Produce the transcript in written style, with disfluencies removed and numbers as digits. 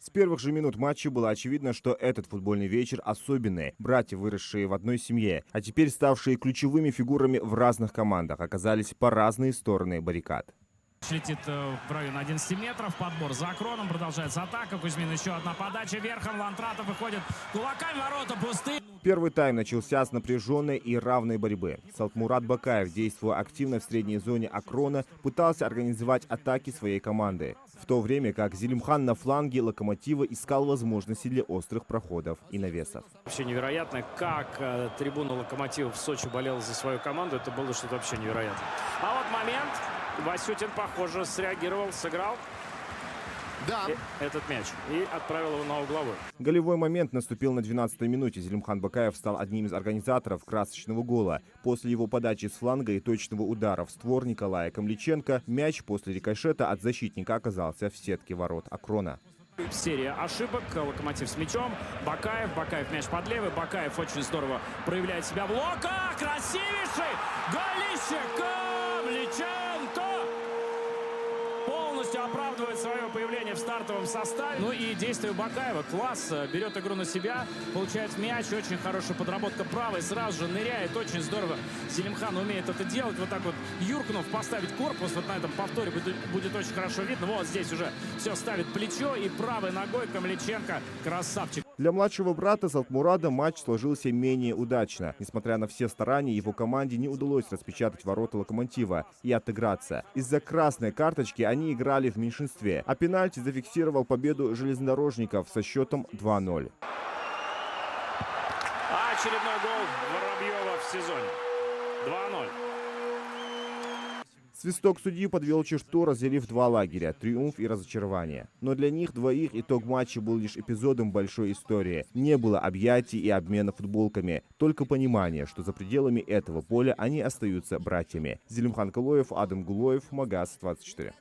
С первых же минут матча было очевидно, что этот футбольный вечер особенный. Братья, выросшие в одной семье, а теперь ставшие ключевыми фигурами в разных командах, оказались по разные стороны баррикад. Летит в районе 11 метров, подбор за Акроном, продолжается атака, Кузьмин еще одна подача верхом, Лантратов выходит кулаками, ворота пустые. Первый тайм начался с напряженной и равной борьбы. Салтмурад Бакаев, действуя активно в средней зоне Акрона, пытался организовать атаки своей команды, в то время как Зелимхан на фланге Локомотива искал возможности для острых проходов и навесов. Вообще невероятно, как трибуна Локомотива в Сочи болела за свою команду, это было что-то вообще невероятное. А вот момент, Васютин, похоже, среагировал, сыграл этот мяч и отправил его на угловой. Голевой момент наступил на 12-й минуте. Зелимхан Бакаев стал одним из организаторов красочного гола. После его подачи с фланга и точного удара в створ Николая Камличенко мяч после рикошета от защитника оказался в сетке ворот Акрона. Серия ошибок. Локомотив с мячом. Бакаев мяч под левый. Бакаев очень здорово проявляет себя в лока. Красивейший! Голище! Камличенко! Полностью оправдывает свое появление в стартовом составе. Ну и действие Бакаева. Класс. Берет игру на себя. Получает мяч. Очень хорошая подработка правой. Сразу же ныряет. Очень здорово. Зелимхан умеет это делать. Вот так вот юркнув, поставить корпус. Вот на этом повторе будет очень хорошо видно. Вот здесь уже все ставит плечо. И правой ногой Камличенко. Красавчик. Для младшего брата Салтмурада матч сложился менее удачно. Несмотря на все старания, его команде не удалось распечатать ворота Локомотива и отыграться. Из-за красной карточки они играли в меньшинстве, а пенальти зафиксировал победу железнодорожников со счетом 2-0. Очередной гол Воробьева в сезоне. 2-0. Свисток судьи подвел черту, разделив два лагеря – триумф и разочарование. Но для них двоих итог матча был лишь эпизодом большой истории. Не было объятий и обмена футболками, только понимание, что за пределами этого поля они остаются братьями. Зелимхан Калоев, Адам Гулоев, Магаз 24.